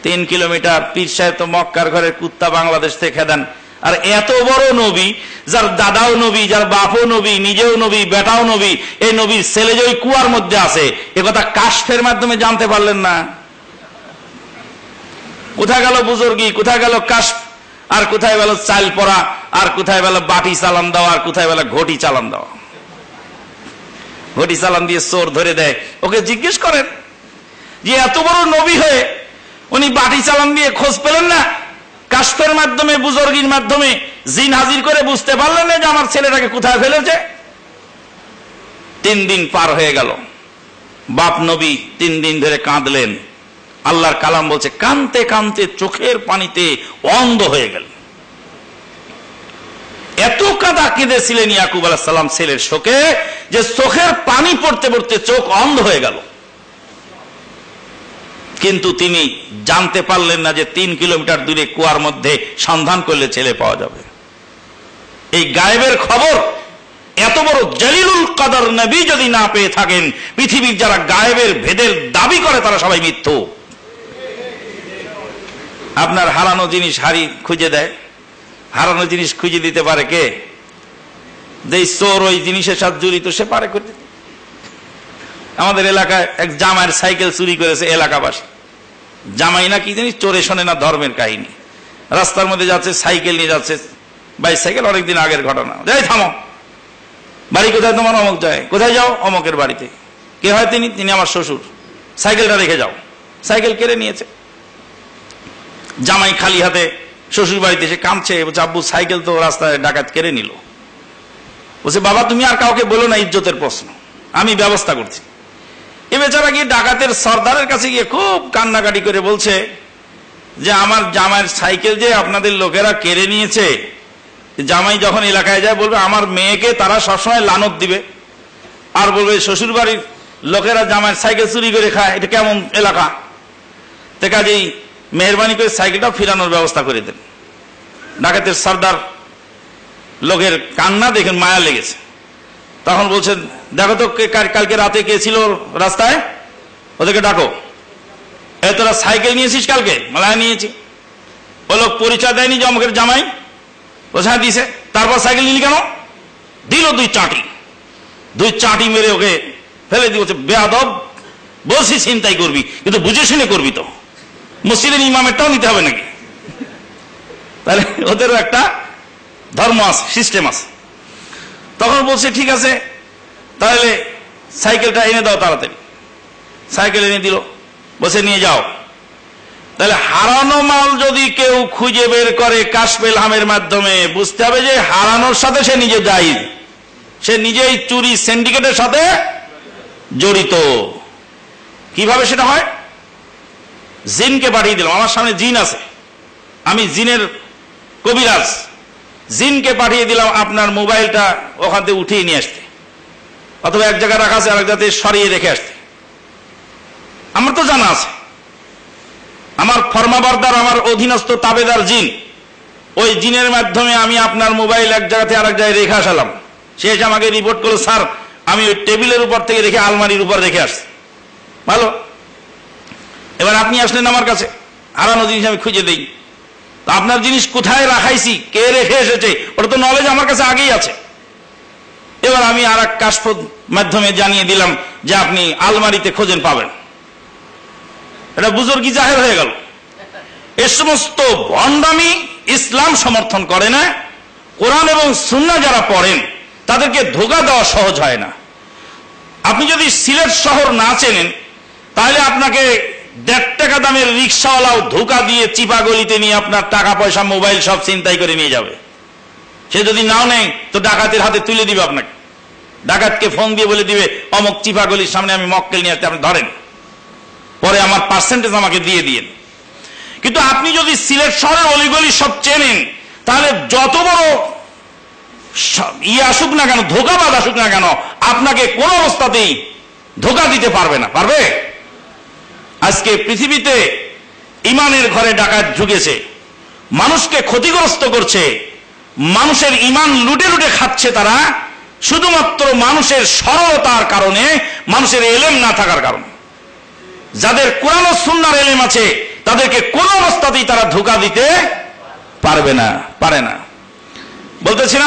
3 kilometre. পীর সাহেব তো মক্কার ঘরের কুত্তা, বাংলাদেশ থেকে খেদান। আর এত বড় নবী, যার দাদাও নবী, যার বাপও নবী, নিজেও নবী, বেটাও নবী, এই নবীর ছেলে যে ওই কুয়ার মধ্যে আছে, এ কথা কাশফের মাধ্যমে জানতে পারলেন না? কোথায় গেল বুজুর্গি, কোথায় গেল কাশফ, আর কোথায় গেল চাল পড়া, আর কোথায় গেল বাটি চালান দেওয়া, আর কোথায় গেল ঘটি চালান দেওয়া। ঘটি চালান দিয়ে চোর ধরে দেয়, ওকে জিজ্ঞেস করেন যে এত বড় নবী হয়ে উনি বাটি চালান দিয়ে খোঁজ পেলেন না? কাশফের মাধ্যমে, বুজুর্গির মাধ্যমে জিন হাজির করে বুঝতে পারলেন না যে আমার ছেলেটাকে কোথায় ফেলেছে? 3 দিন পার হয়ে গেল, বাপ নবী 3 দিন ধরে কাঁদলেন। আল্লাহর কালাম বলছে কাঁদতে কাঁদতে চোখের পানিতে অন্ধ হয়ে গেল। এত কাঁদা কেঁদেছিলেন ইয়াকুব আলাইহিস সালাম ছেলের শোকে যে চোখের পানি পড়তে পড়তে চোখ অন্ধ হয়ে গেল। কিন্তু তিনি জানতে পারলেন না যে 3 কিলোমিটার দূরে কুয়ার মধ্যে সন্ধান করলে ছেলে পাওয়া যাবে। এই গায়েবের খবর এত বড় জলিলুল কদর নবী যদি না পেয়ে থাকেন, পৃথিবীর যারা গায়েবের ভেদের দাবি করে তারা সবাই মিথ্যু। আপনার হারানো জিনিস খুঁজে দেয়, হারানো জিনিস খুঁজে দিতে পারে কে? যেই চোর ওই জিনিসের সাথে জড়িত সে পারে করতে। আমাদের এলাকায় এক জামাইয়ের সাইকেল চুরি করেছে এলাকাবাসী। জামাই না কি জানিস, চোরে শোনে না ধর্মের কাহিনী। রাস্তার মধ্যে যাচ্ছে, সাইকেল নিয়ে যাচ্ছে, বাইসাইকেল, অনেকদিন আগের ঘটনা। যাই থামো, বাড়ি কোথায় তোমার? অমুক যায়। কোথায় যাও? অমুকের বাড়িতে। কে হয় তিনি? তিনি আমার শ্বশুর। সাইকেলটা রেখে যাও। সাইকেল কেড়ে নিয়েছে। জামাই খালি হাতে শ্বশুর বাড়িতে এসে কাঁদছে, বলছে আব্বু সাইকেল তো রাস্তায় ডাকাত কেড়ে নিল। বলছে বাবা তুমি আর কাউকে বলো না, ইজ্জতের প্রশ্ন, আমি ব্যবস্থা করছি। এ বেচারা গিয়ে ডাকাতের সর্দারের কাছে গিয়ে খুব কান্নাকাটি করে বলছে যে আমার জামাইয়ের সাইকেল যে আপনাদের লোকেরা কেড়ে নিয়েছে। জামাই যখন এলাকায় যায় বলবে আমার মেয়েকে তারা সবসময় লানত দিবে, আর বলবে শ্বশুর বাড়ির লোকেরা জামাইয়ের সাইকেল চুরি করে খায়, এটা কেমন এলাকা? তো কাজেই মেহরবানি করে সাইকেলটা ফিরানোর ব্যবস্থা করে দেন। ডাকাতের সর্দার লোকের কান্না দেখে মায়া লেগেছে। তখন বলছেন দেখো তো কালকে রাতে কে ছিল রাস্তায়, ওদেরকে ডাকো। তোরা সাইকেল নিয়েছিস কালকে? মালায় নিয়েছি। ও লোক পরিচয় দেয়নি যে আমাকে জামাই? ওঝা দিছে। তারপর সাইকেল নিলি কেন? দিল 2 চাঁটি। 2 চাঁটি মেরে ওকে ফেলে দিয়েছে। বেয়াদব, বলছি চিন্তাই করবি, কিন্তু বুঝে শুনে করবি তো। মসজিদের ইমামেরটাও নিতে হবে নাকি? তাহলে ওদেরও একটা ধর্ম আছে, সিস্টেম আছে। তখন বলছে ঠিক আছে, তাহলে সাইকেলটা এনে দাও তাড়াতাড়ি। সাইকেল এনে দিল, বসে নিয়ে যাও। তাহলে হারানো মাল যদি কেউ খুঁজে বের করে কাশফেল হামের মাধ্যমে, বুঝতে হবে যে হারানোর সাথে সে নিজে দায়ী, সে নিজেই চুরি সিন্ডিকেটের সাথে জড়িত। কিভাবে সেটা হয়? জিনকে পাঠিয়ে দিলাম, আমার সামনে জিন আছে, আমি জিনের কবিরাজ। জিনকে পাঠিয়ে দিলাম আপনার মোবাইলটা ওখান থেকে উঠিয়ে নিয়ে আসতে, অথবা এক জায়গায় রাখা আছে আরেক জায়গাতে সরিয়ে রেখে আসতে। আমার তো জানা আছে, আমার ফরমাবরদার, আমার অধীনস্থ তাবেদার জিন, ওই জিনের মাধ্যমে আমি আপনার মোবাইল এক জায়গাতে আরেক জায়গায় রেখে আসালাম। সে এসে আমাকে রিপোর্ট করলো স্যার আমি ওই টেবিলের উপর থেকে রেখে আলমারির উপর রেখে আসছি। ভালো, এবার আপনি আসলেন আমার কাছে, হারানো জিনিস আমি খুঁজে দেই। আপনার জিনিস কোথায় রাখাইছি, কে রেখে এসেছে, ওটা তো নলেজ আমার কাছে আগেই আছে। এবার আমি আর এক কাশফ মাধ্যমে জানিয়ে দিলাম যে আপনি আলমারিতে খোঁজেন পাবেন। এটা বুজুর্গি জাহের হয়ে গেল। এ সমস্ত ভণ্ডামি ইসলাম সমর্থন করে না। কোরআন এবং সুন্নাহ যারা পড়েন তাদেরকে ধোঁকা দেওয়া সহজ হয় না। আপনি যদি সিলেট শহর না চেনেন তাহলে আপনাকে 1.5 টাকা দামের রিক্সাওয়ালাও ধোঁকা দিয়ে চিপা গলিতে নিয়ে আপনার টাকা পয়সা মোবাইল সব ছিনতাই করে নিয়ে যাবে। সে যদি নাও নেয় তো ডাকাতের হাতে তুলে দিবে আপনাকে। ডাকাতকে ফোন দিয়ে বলে দিবে অমুক চিপা গলির সামনে আমি মক্কেল নিয়ে আসতে, আপনি ধরেন, পরে আমার পার্সেন্টেজ আমাকে দিয়ে দিন। কিন্তু আপনি যদি সিলেট শহরের অলিগলি সব চেনেন তাহলে যত বড় আসুক না কেন, ধোঁকাবাজ আসুক না কেন, আপনাকে কোন অবস্থাতেই ধোঁকা দিতে পারবে না। পারবে? আজকে পৃথিবীতে ইমানের ঘরে ডাকাত ঢুকেছে, মানুষকে ক্ষতিগ্রস্ত করছে, মানুষের ইমান লুটে লুটে খাচ্ছে তারা, শুধুমাত্র মানুষের সরলতার কারণে, মানুষের এলেম না থাকার কারণে। যাদের কোরআন ও সুন্নাহর এলেম আছে তাদেরকে কোন অবস্থাতেই তারা ধোঁকা দিতে পারে না। বলতেছিলাম